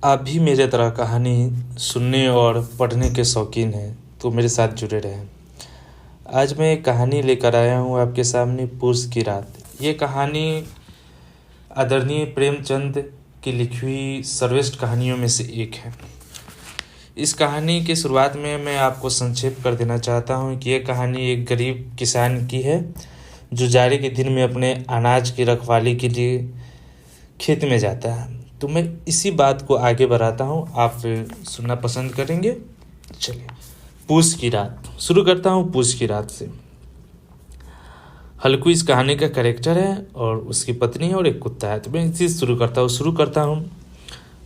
आप भी मेरे तरह कहानी सुनने और पढ़ने के शौकीन हैं तो मेरे साथ जुड़े रहें। आज मैं एक कहानी लेकर आया हूँ आपके सामने, पूस की रात। ये कहानी आदरणीय प्रेमचंद की लिखी हुई सर्वश्रेष्ठ कहानियों में से एक है। इस कहानी की शुरुआत में मैं आपको संक्षेप कर देना चाहता हूँ कि यह कहानी एक गरीब किसान की है जो जाड़े के दिन में अपने अनाज की रखवाली के लिए खेत में जाता है। तो मैं इसी बात को आगे बढ़ाता हूँ, आप सुनना पसंद करेंगे। चलिए, पूस की रात शुरू करता हूँ। पूस की रात से हल्कू इस कहानी का कैरेक्टर है और उसकी पत्नी है और एक कुत्ता है। तो मैं इसी शुरू करता हूँ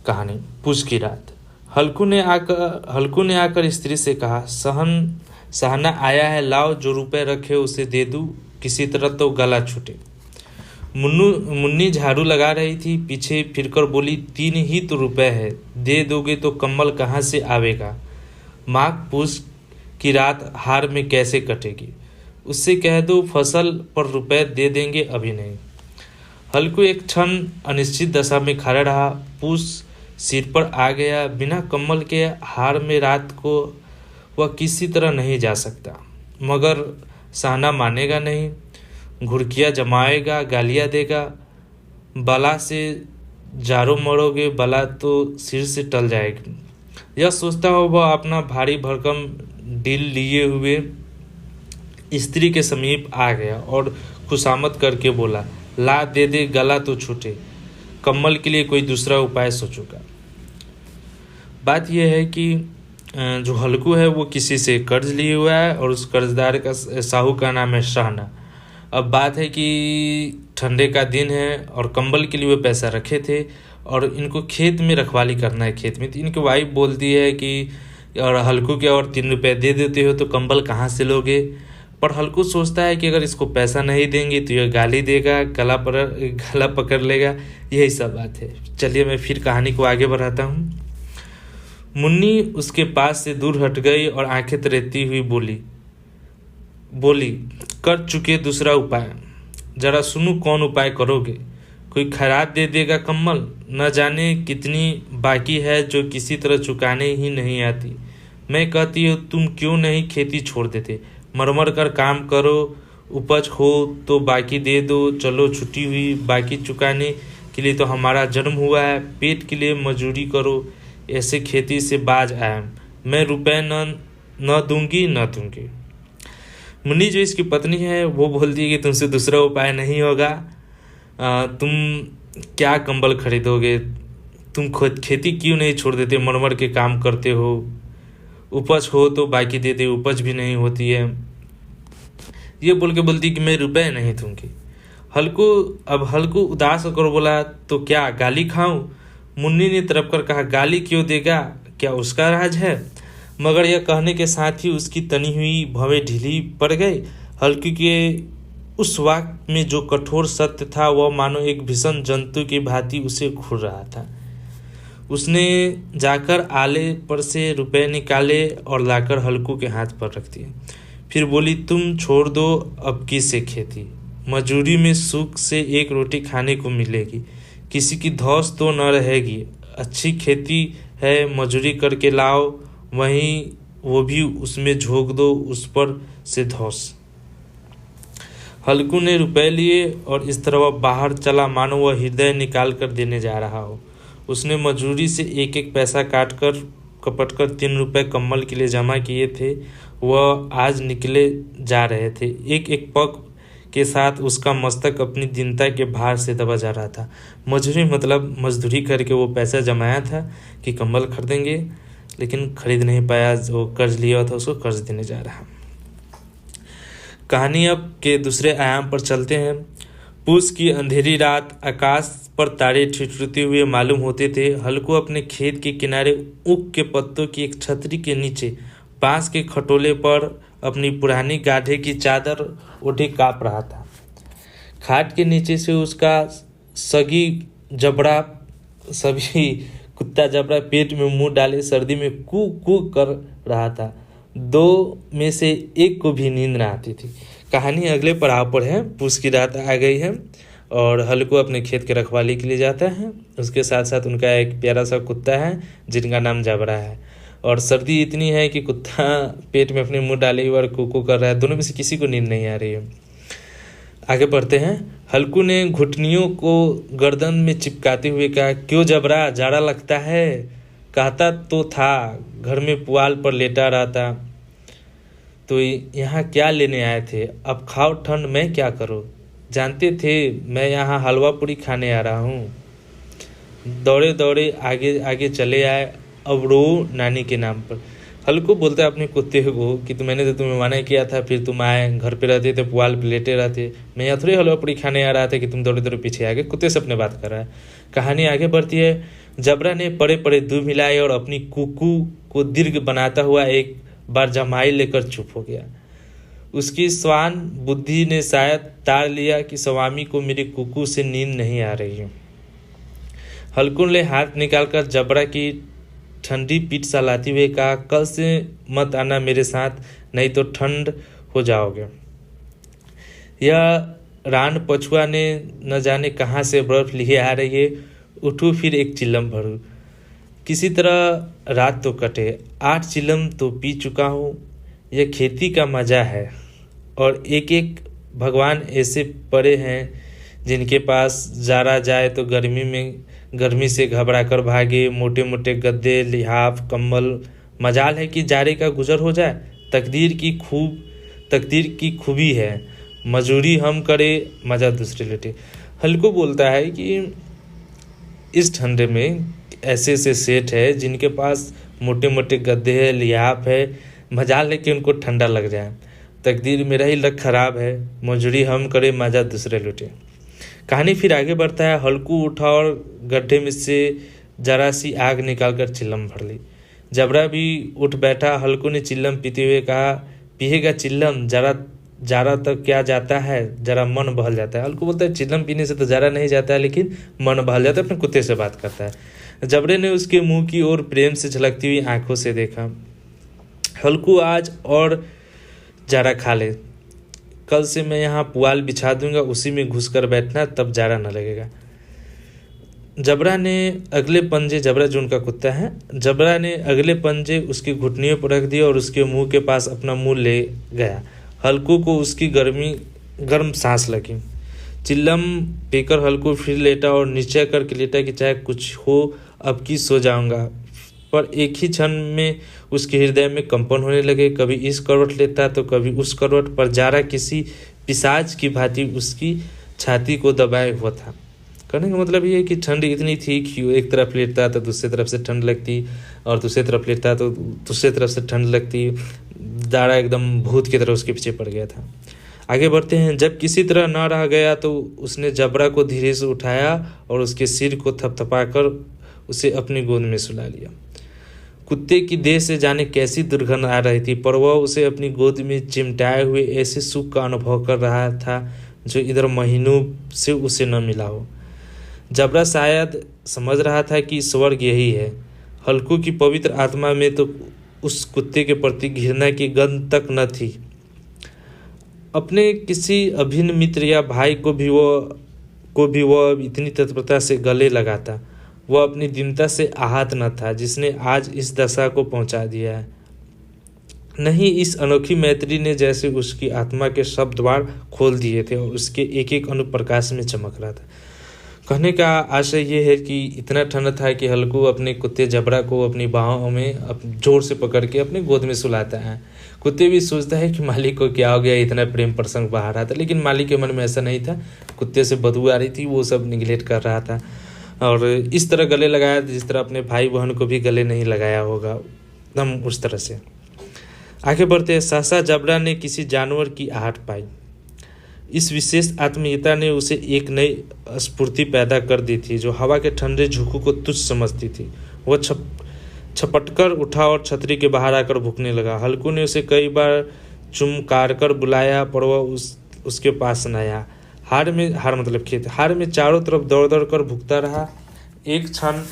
कहानी। पूस की रात। हल्कू ने आकर स्त्री से कहा, सहना आया है, लाओ जो रुपए रखे उसे दे दूँ, किसी तरह तो गला छूटे। मुन्नी झाड़ू लगा रही थी, पीछे फिरकर बोली, 3 ही तो रुपए है, दे दोगे तो कम्बल कहाँ से आवेगा। माघ पूस की रात हार में कैसे कटेगी, उससे कह दो फसल पर रुपए दे देंगे, अभी नहीं। हल्कू एक क्षण अनिश्चित दशा में खड़ा रहा। पूस सिर पर आ गया। बिना कम्बल के हार में रात को वह किसी तरह नहीं जा सकता, मगर सहना मानेगा नहीं। घुड़कियाँ जमाएगा, गालियाँ देगा, बला से जारो मरोगे, बला तो सिर से टल जाएगी। यह सोचता हुआ वह अपना भारी भरकम डील लिए हुए स्त्री के समीप आ गया और खुशामद करके बोला, ला दे दे, गला तो छूटे, कम्बल के लिए कोई दूसरा उपाय सोचूंगा। बात यह है कि जो हल्कू है वो किसी से कर्ज लिए हुआ है और उस कर्जदार का साहू का नाम है सहना। अब बात है कि ठंडे का दिन है और कंबल के लिए वो पैसा रखे थे और इनको खेत में रखवाली करना है। खेत में तो इनकी वाइफ बोलती है कि और हल्कू के और 3 रुपये दे देते हो तो कंबल कहाँ से लोगे। पर हल्कू सोचता है कि अगर इसको पैसा नहीं देंगे तो यह गाली देगा, गला पकड़ लेगा। यही सब बात है। चलिए मैं फिर कहानी को आगे बढ़ाता हूँ। मुन्नी उसके पास से दूर हट गई और आंखें तरेती हुई बोली, कर चुके दूसरा उपाय, जरा सुनो कौन उपाय करोगे। कोई खैरात दे देगा कम्बल, न जाने कितनी बाकी है जो किसी तरह चुकाने ही नहीं आती। मैं कहती हूँ तुम क्यों नहीं खेती छोड़ देते, मरमर कर काम करो, उपज हो तो बाकी दे दो। चलो छुट्टी हुई, बाकी चुकाने के लिए तो हमारा जन्म हुआ है, पेट के लिए मजदूरी करो, ऐसे खेती से बाज आया। मैं रुपए न दूंगी। मुन्नी जो इसकी पत्नी है वो बोलती है कि तुमसे दूसरा उपाय नहीं होगा। तुम क्या कंबल खरीदोगे, तुम खुद खेती क्यों नहीं छोड़ देते, मरमर के काम करते हो, उपज हो तो बाकी दे दे, उपज भी नहीं होती है। ये बोल के बोलती कि मैं रुपए नहीं दूंगी। हल्कू उदास होकर बोला, तो क्या गाली खाऊं। मुन्नी ने तरफ कर कहा, गाली क्यों देगा, क्या उसका राज है। मगर यह कहने के साथ ही उसकी तनी हुई भवें ढीली पड़ गई। हल्की के उस वाक्य में जो कठोर सत्य था वह मानो एक भीषण जंतु की भांति उसे घूर रहा था। उसने जाकर आले पर से रुपए निकाले और लाकर हल्कू के हाथ पर रख दिए। फिर बोली, तुम छोड़ दो अब की से खेती, मजूरी में सुख से 1 रोटी खाने को मिलेगी, किसी की धौस तो न रहेगी। अच्छी खेती है, मजूरी करके लाओ, वहीं वो भी उसमें झोंक दो, उस पर से धौस। हल्कू ने रुपए लिए और इस तरह वह बाहर चला मानो वह हृदय निकाल कर देने जा रहा हो। उसने मजूरी से 1-1 पैसा कपट कर 3 रुपए कम्बल के लिए जमा किए थे। वह आज निकले जा रहे थे। एक पग के साथ उसका मस्तक अपनी दीनता के भार से दबा जा रहा था। मजदूरी करके वो पैसा जमाया था कि कम्बल खरीदेंगे, लेकिन खरीद नहीं पाया। जो कर्ज लिया था उसको कर्ज देने जा रहा। कहानी अब के दूसरे आयाम पर चलते हैं। पूस की अंधेरी रात, आकाश पर तारे ठिठुरते हुए मालूम होते थे। हल्कू अपने खेत के किनारे ऊख के पत्तों की एक छतरी के नीचे बांस के खटोले पर अपनी पुरानी गाढ़े की चादर ओढ़े काँप रहा था। खाट के नीचे से उसका सभी कुत्ता जबरा पेट में मुंह डाले सर्दी में कू कू कर रहा था। 2 में से 1 को भी नींद न आती थी। कहानी अगले पड़ाव पर है। पूस की रात आ गई है और हल्कू अपने खेत के रखवाली के लिए जाता है। उसके साथ साथ उनका एक प्यारा सा कुत्ता है जिनका नाम जबरा है। और सर्दी इतनी है कि कुत्ता पेट में अपने मुंह डाले हुए और कुकू कर रहा है। दोनों में से किसी को नींद नहीं आ रही है। आगे बढ़ते हैं। हल्कू ने घुटनियों को गर्दन में चिपकाते हुए कहा, क्यों जबरा, जाड़ा लगता है? कहता तो था घर में पुआल पर लेटा रहता। तो यहाँ क्या लेने आए थे? अब खाओ ठंड, मैं क्या करूँ? जानते थे मैं यहाँ हलवा पूरी खाने आ रहा हूँ। दौड़े दौड़े आगे आगे चले आए। अब रो नानी के नाम पर। हल्कू बोलता है अपने कुत्ते को कि मैंने तो तुम्हें मना किया था, फिर तुम आए, घर पे रहते थे, पुआल पे लेटे रहते। मैं यहाँ थोड़ी हलवा पूरी खाने आ रहा था कि तुम दौड़े दौड़े पीछे आ गए। कुत्ते से अपने बात कर रहा है। कहानी आगे बढ़ती है। जबरा ने पड़े पड़े दूध मिलाए और अपनी कुकू को दीर्घ बनाता हुआ एक बार जमाई लेकर चुप हो गया। उसकी स्वान बुद्धि ने शायद ताड़ लिया कि स्वामी को मेरी कुकू से नींद नहीं आ रही है। हल्कू ने हाथ निकालकर जबरा की ठंडी पीठ सहलाते हुए कहा, कल से मत आना मेरे साथ, नहीं तो ठंड हो जाओगे। यह रान पछुआ ने न जाने कहाँ से बर्फ लिए आ रही है। उठू फिर एक चिल्लम भरू। किसी तरह रात तो कटे। 8 चिल्लम तो पी चुका हूँ। यह खेती का मज़ा है। और एक एक भगवान ऐसे पड़े हैं जिनके पास जारा जाए तो गर्मी से घबरा कर भागे। मोटे मोटे गद्दे, लिहाफ, कंबल। मजाल है कि जारे का गुजर हो जाए। तकदीर की खूबी है। मजूरी हम करे, मज़ा दूसरे लेटे। हल्कू बोलता है कि इस ठंडे में ऐसे ऐसे सेठ है जिनके पास मोटे मोटे गद्दे है, लिहाफ है। मजाल है कि उनको ठंडा लग जाए। तकदीर मेरा ही लक खराब है। मजूरी हम करे, मजा दूसरे लुटे। कहानी फिर आगे बढ़ता है। हल्कू उठा और गड्ढे में से जरा सी आग निकालकर चिल्लम भर ली। जबरा भी उठ बैठा। हल्कू ने चिल्लम पीते हुए कहा, पिएगा चिल्लम? जारा तक क्या जाता है, जरा मन बहल जाता है। हल्कू बोलता है चिल्लम पीने से तो जारा नहीं जाता है, लेकिन मन बहल जाता है। अपने कुत्ते से बात करता है। जबरे ने उसके मुंह की ओर प्रेम से झलकती हुई आंखों से देखा। हल्कू आज और जारा खा ले। कल से मैं यहाँ पुआल बिछा दूंगा, उसी में घुसकर बैठना, तब जारा न लगेगा। जबरा ने अगले पंजे, जबरा जो उनका कुत्ता है, जबरा ने अगले पंजे उसकी घुटनियों पर रख दिए और उसके मुंह के पास अपना मुंह ले गया। हल्कू को उसकी गर्म सांस लगी। चिल्लम पीकर हल्कू फिर लेटा और निश्चय करके लेटा कि चाहे कुछ हो अब की सो जाऊंगा। पर एक ही क्षण में उसके हृदय में कंपन होने लगे। कभी इस करवट लेता तो कभी उस करवट पर। जारा किसी पिशाच की भांति उसकी छाती को दबाए हुआ था। कहने का मतलब ये है कि ठंड इतनी थी कि एक तरफ लेटता तो दूसरी तरफ से ठंड लगती, और दूसरी तरफ लेटता तो दूसरी तरफ से ठंड लगती। जारा एकदम भूत की तरह उसके पीछे पड़ गया था। आगे बढ़ते हैं। जब किसी तरह न रह गया तो उसने जबरा को धीरे से उठाया और उसके सिर को थपथपाकर उसे अपनी गोद में सुला लिया। कुत्ते की देह से जाने कैसी दुर्गंध आ रही थी, पर वह उसे अपनी गोद में चिमटाए हुए ऐसे सुख का अनुभव कर रहा था जो इधर महीनों से उसे न मिला हो। जबरा शायद समझ रहा था कि स्वर्ग यही है। हल्कू की पवित्र आत्मा में तो उस कुत्ते के प्रति घृणा की गंध तक न थी। अपने किसी अभिन्न मित्र या भाई को भी वह इतनी तत्परता से गले लगाता। वह अपनी दीनता से आहत न था जिसने आज इस दशा को पहुंचा दिया है। नहीं, इस अनोखी मैत्री ने जैसे उसकी आत्मा के सब द्वार खोल दिए थे और उसके एक एक अणु प्रकाश में चमक रहा था। कहने का आशय ये है कि इतना ठंड था कि हल्कू अपने कुत्ते जबरा को अपनी बाहों में जोर से पकड़ के अपने गोद में सुलाता है। कुत्ते भी सोचता है कि मालिक को क्या हो गया, इतना प्रेम प्रसंग बहा रहा था, लेकिन मालिक के मन में ऐसा नहीं था। कुत्ते से बदबू आ रही थी, वो सब निगलेक्ट कर रहा था और इस तरह गले लगाया जिस तरह अपने भाई बहन को भी गले नहीं लगाया होगा, एकदम उस तरह से। आगे बढ़ते हैं। सहसा जबरा ने किसी जानवर की आहट पाई। इस विशेष आत्मीयता ने उसे एक नई स्फूर्ति पैदा कर दी थी जो हवा के ठंडे झोंकों को तुच्छ समझती थी। वह छपटकर उठा और छतरी के बाहर आकर भूखने लगा। हल्कू ने उसे कई बार चुमकार कर बुलाया पर वह उसके पास न आया। हार में चारों तरफ दौड़ दौड़ कर भुगता रहा। एक क्षण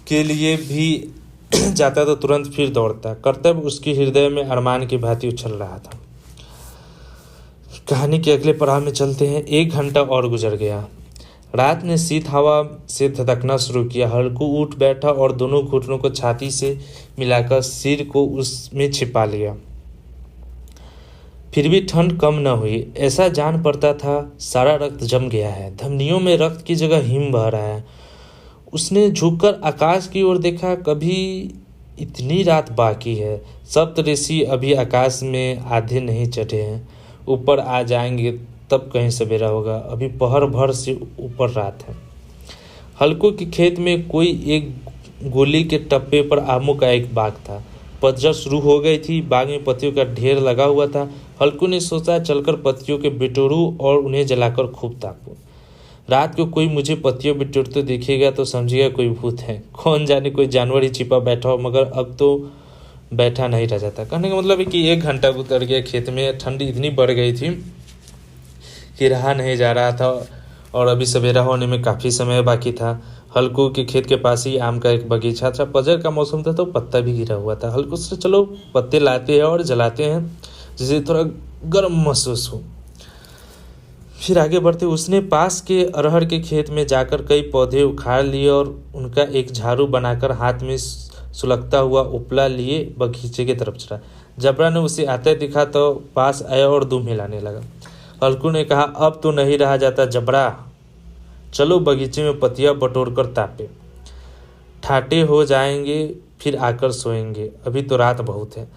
के लिए भी जाता तो तुरंत फिर दौड़ता। कर्तव्य उसके हृदय में अरमान की भांति उछल रहा था। कहानी के अगले पड़ाव में चलते हैं। 1 घंटा और गुजर गया। रात ने शीत हवा से धधकना शुरू किया। हल्कू उठ बैठा और दोनों घुटनों को छाती से मिलाकर सिर को उसमें छिपा लिया। फिर भी ठंड कम न हुई। ऐसा जान पड़ता था सारा रक्त जम गया है, धमनियों में रक्त की जगह हिम बह रहा है। उसने झुककर आकाश की ओर देखा। कभी इतनी रात बाकी है। सप्तऋषि अभी आकाश में आधे नहीं चढ़े हैं। ऊपर आ जाएंगे तब कहीं सवेरा होगा। अभी पहर भर से ऊपर रात है। हल्कू के खेत में कोई एक गोली के टप्पे पर आमों का एक बाग था। पतझड़ शुरू हो गई थी। बाग में पत्तियों का ढेर लगा हुआ था। हल्कू ने सोचा चलकर पत्तियों के बिटोरूं और उन्हें जलाकर खूब तापूं। रात को कोई मुझे पत्तियों बिटोरते देखेगा तो समझेगा कोई भूत है। कौन जाने कोई जानवर ही छिपा बैठा हो, मगर अब तो बैठा नहीं रह जाता। कहने का मतलब है कि 1 घंटा गुजर गया। खेत में ठंडी इतनी बढ़ गई थी कि रहा नहीं जा रहा था और अभी सवेरा होने में काफ़ी समय बाकी था। हल्कू के खेत के पास ही आम का एक बगीचा था। पतझड़ का मौसम था तो पत्ता भी गिरा हुआ था। हल्कू से चलो पत्ते लाते हैं और जलाते हैं जिससे थोड़ा गर्म महसूस हो। फिर आगे बढ़ते उसने पास के अरहर के खेत में जाकर कई पौधे उखाड़ लिए और उनका एक झाड़ू बनाकर हाथ में सुलगता हुआ उपला लिए बगीचे की तरफ चला। जबरा ने उसे आते दिखा तो पास आया और दुम हिलाने लगा। हल्कू ने कहा, अब तो नहीं रहा जाता जबरा, चलो बगीचे में पत्तियां बटोर कर तापे, ठाटे हो जाएंगे फिर आकर सोएंगे, अभी तो रात बहुत है।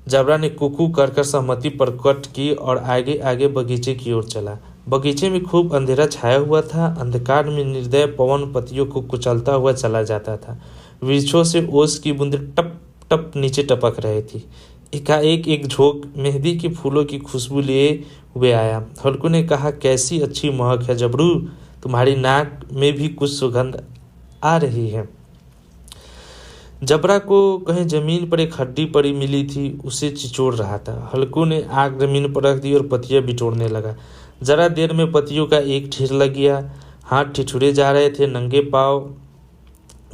जबरा ने कुकू कर सहमति प्रकट की और आगे आगे बगीचे की ओर चला। बगीचे में खूब अंधेरा छाया हुआ था। अंधकार में निर्दय पवन पत्तियों को कुचलता हुआ चला जाता था। वृक्षों से ओस की बूंदें टप टप नीचे टपक रही थी। एकाएक एक झोंक मेहंदी के फूलों की खुशबू लिए हुए आया। हल्कू ने कहा, कैसी अच्छी महक है जबरू, तुम्हारी नाक में भी कुछ सुगंध आ रही है। जबरा को कहीं जमीन पर एक हड्डी पड़ी मिली थी, उसे चिचोड़ रहा था। हल्कू ने आग जमीन पर रख दी और पत्तियां बिटोरने लगा। जरा देर में पत्तियों का एक ढेर लग गया। हाथ ठिठुरे जा रहे थे, नंगे पाँव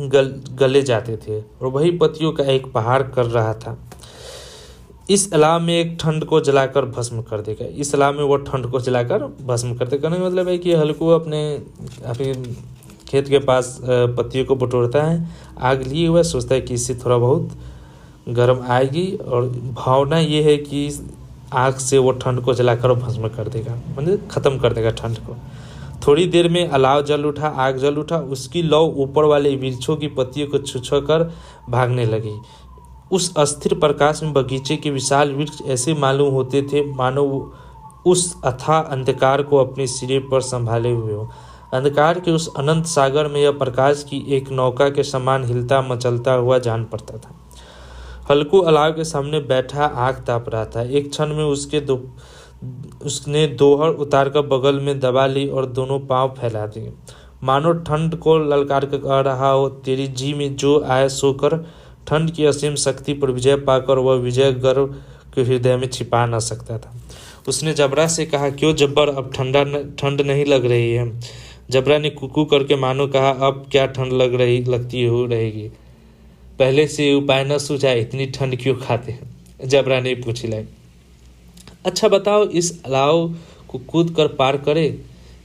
गले जाते थे और वही पत्तियों का एक पहाड़ कर रहा था। इस अलाव में एक ठंड को जलाकर भस्म कर देगा। इस अलाव में वो ठंड को जलाकर भस्म कर देगा। मतलब है कि हल्कू अपने खेत के पास पत्तियों को बटोरता है, आग लिए हुआ, सोचता है कि इससे थोड़ा बहुत गर्म आएगी और भावना ये है कि आग से वो ठंड को जलाकर भस्म कर देगा, मतलब ख़त्म कर देगा ठंड को। थोड़ी देर में अलाव जल उठा, आग जल उठा। उसकी लौ ऊपर वाले वृक्षों की पत्तियों को छू कर भागने लगी। उस अस्थिर प्रकाश में बगीचे के विशाल वृक्ष ऐसे मालूम होते थे मानो उस अथाह अंधकार को अपने सिरे पर संभाले हुए हो। अंधकार के उस अनंत सागर में यह प्रकाश की एक नौका के समान हिलता मचलता हुआ जान पड़ता था। हल्कू अलाव के सामने बैठा आग ताप रहा था। एक क्षण में उसने दोहर उतारकर बगल में दबा ली और दोनों पांव फैला दिए, मानो ठंड को ललकार कर कह रहा हो, तेरी जी में जो आए सो कर। ठंड की असीम शक्ति पर विजय पाकर वह विजय गर्व के हृदय में छिपा न सकता था। उसने जबरा से कहा, क्यों जब्बर, अब ठंड नहीं लग रही है? जबरा ने कुकू करके मानो कहा, अब क्या ठंड लगती हो रहेगी, पहले से उपाय न सूझा, इतनी ठंड क्यों खाते हैं? जबरा ने पूछ लाई। अच्छा बताओ, इस अलाव को कूद कर पार करे,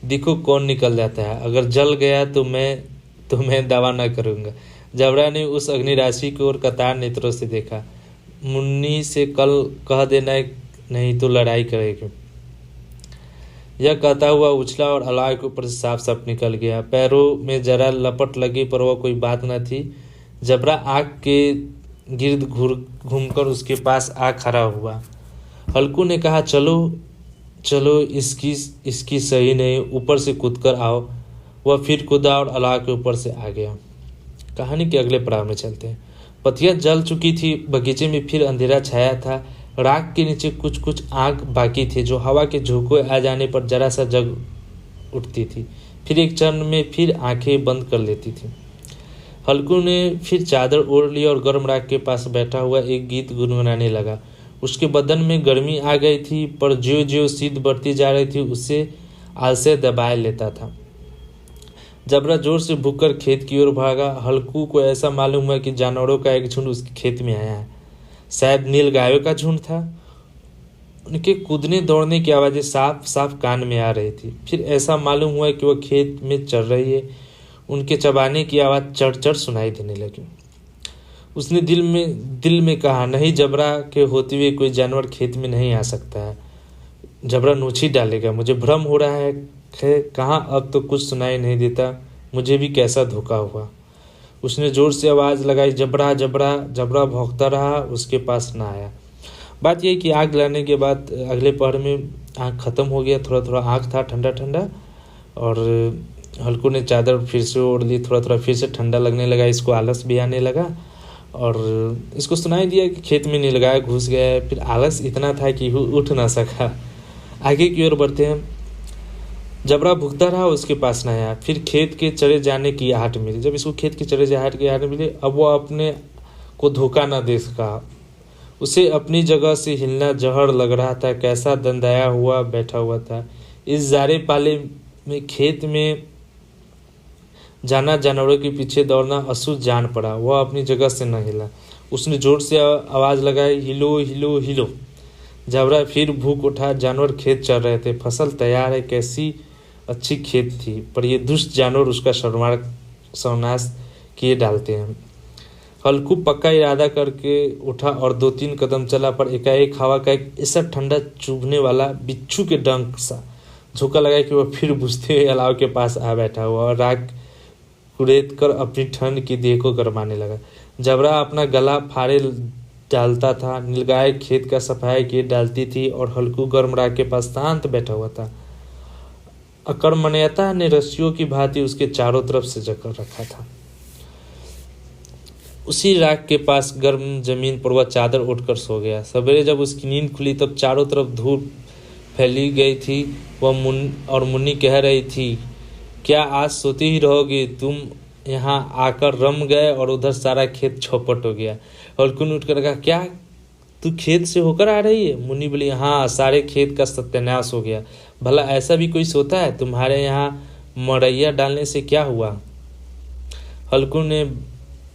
देखो कौन निकल जाता है। अगर जल गया तो मैं दावा न करूँगा। जबरा ने उस अग्निराशि की ओर कतार नेत्रों से देखा। मुन्नी से कल कह देना, नहीं तो लड़ाई करेगी। यह कहता हुआ उछला और अलाव के ऊपर से साफ साफ निकल गया। पैरों में जरा लपट लगी पर वह कोई बात न थी। जबरा आग के गिर्द घूमकर उसके पास आ खड़ा हुआ। हल्कू ने कहा, चलो इसकी सही नहीं, ऊपर से कूदकर आओ। वह फिर कूदा और अलाव के ऊपर से आ गया। कहानी के अगले पड़ाव में चलते हैं। पत्तियां जल चुकी थी। बगीचे में फिर अंधेरा छाया था। राख के नीचे कुछ आग बाकी थे जो हवा के झोंके आ जाने पर जरा सा जग उठती थी, फिर एक क्षण में फिर आंखें बंद कर लेती थी। हल्कू ने फिर चादर ओढ़ ली और गर्म राख के पास बैठा हुआ एक गीत गुनगुनाने लगा। उसके बदन में गर्मी आ गई थी, पर ज्यों ज्यों शीत बढ़ती जा रही थी उससे आलसे दबाए लेता था। जबरा जोर से भूखकर खेत की ओर भागा। हल्कू को ऐसा मालूम हुआ कि जानवरों का एक झुंड उसके खेत में आया है। शायद नील गायों का झुंड था। उनके कूदने दौड़ने की आवाज़ें साफ साफ कान में आ रही थी। फिर ऐसा मालूम हुआ कि वह खेत में चल रही है। उनके चबाने की आवाज़ चढ़ चढ़ सुनाई देने लगी। उसने दिल में कहा, नहीं, जबरा के होते हुए कोई जानवर खेत में नहीं आ सकता है। जबरा नोची डालेगा। मुझे भ्रम हो रहा है कहाँ, अब तो कुछ सुनाई नहीं देता। मुझे भी कैसा धोखा हुआ। उसने जोर से आवाज़ लगाई, जबरा जबरा। जबरा भौंकता रहा, उसके पास ना आया। बात यह कि आग लाने के बाद अगले पहर में आग ख़त्म हो गया। थोड़ा थोड़ा आग था ठंडा ठंडा, और हल्कू ने चादर फिर से ओढ़ ली। थोड़ा थोड़ा फिर से ठंडा लगने लगा। इसको आलस भी आने लगा, और इसको सुनाई दिया कि खेत में नहीं लगाया, घुस गया है। फिर आलस इतना था कि उठ ना सका। आगे की ओर बढ़ते हैं। जबरा भुगता रहा, उसके पास न आया। फिर खेत के चले जाने की आहट मिली। जब इसको खेत के चले जाने की आहट मिली, अब वो अपने को धोखा न दे सका। उसे अपनी जगह से हिलना जहर लग रहा था। कैसा दंदाया हुआ बैठा हुआ था। इस जारे पाले में खेत में जाना, जानवरों के पीछे दौड़ना अशुद्ध जान पड़ा। वह अपनी जगह से न हिला। उसने जोर से आवाज़ लगाई, हिलो हिलो हिलो। जबरा फिर भूख उठा। जानवर खेत चल रहे थे। फसल तैयार है। कैसी अच्छी खेत थी, पर ये दुष्ट जानवर उसका सर्वनाश किए डालते हैं। हल्कू पक्का इरादा करके उठा और 2-3 कदम चला, पर एकाएक हवा का एक ऐसा ठंडा चुभने वाला बिच्छू के डंक सा झोंका लगा कि वह फिर बुझते हुए अलाव के पास आ बैठा हुआ और राख कुरेद कर अपनी ठंड की देह को गरमाने लगा। जबरा अपना गला फाड़े डालता था। नीलगाय खेत का सफाई किए डालती थी, और हल्कू गर्म राख के पास शांत बैठा हुआ था। अकर्मण्यता ने रस्सियों की भांति उसके चारों तरफ से जकड़ रखा था। उसी राख के पास गर्म जमीन पर वह चादर उठकर सो गया। सवेरे जब उसकी नींद खुली, तब चारों तरफ धूप फैली गई थी। वह मुन्नी कह रही थी, क्या आज सोती ही रहोगी? तुम यहाँ आकर रम गए और उधर सारा खेत चौपट हो गया। हल्कू ने उठकर कहा, क्या तू खेत से होकर आ रही है? मुन्नी बोली, हाँ, सारे खेत का सत्यानाश हो गया। भला ऐसा भी कोई सोता है? तुम्हारे यहाँ मरैया डालने से क्या हुआ? हल्कू ने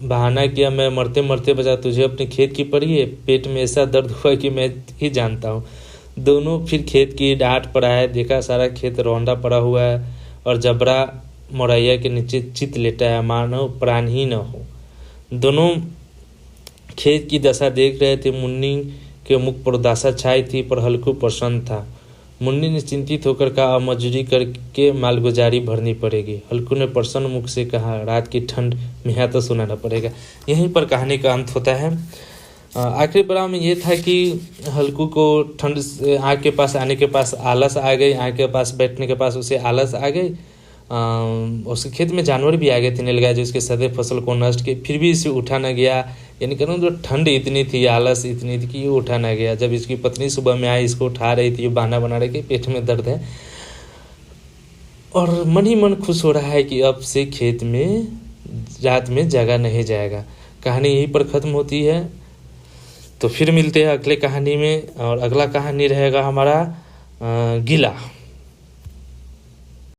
बहाना किया, मैं मरते मरते बचा। तुझे अपने खेत की पड़ी है? पेट में ऐसा दर्द हुआ कि मैं ही जानता हूँ। दोनों फिर खेत की डांट पर आए। देखा सारा खेत रौंदा पड़ा हुआ है, और जबरा मरैया के नीचे चित लेटा है, मानो प्राण ही न हो। दोनों खेत की दशा देख रहे थे। मुन्नी के मुख पर उदासा छाई थी, पर हल्कू प्रसन्न था। मुन्नी ने चिंतित होकर कहा, अब मजूरी करके मालगुजारी भरनी पड़ेगी। हल्कू ने प्रसन्न मुख से कहा, रात की ठंड में यहाँ तो सुनाना पड़ेगा। यहीं पर कहानी का अंत होता है। आखिरी पड़ाव में ये था कि हल्कू को ठंड से आग के पास आने के पास आलस आ गई। आग के पास बैठने के पास उसे आलस आ गई। उसके खेत में जानवर भी आ गए थे, नीलगाय, जो इसके सदे फसल को नष्ट किए। फिर भी इसे उठा न गया। यानी कहूँ जो ठंड इतनी थी, आलस इतनी थी कि ये उठा न गया। जब इसकी पत्नी सुबह में आई, इसको उठा रही थी, बहाना बना रही कि पेट में दर्द है, और मन ही मन खुश हो रहा है कि अब से खेत में रात में जगा नहीं जाएगा। कहानी यहीं पर ख़त्म होती है। तो फिर मिलते हैं अगले कहानी में, और अगला कहानी रहेगा हमारा गिला।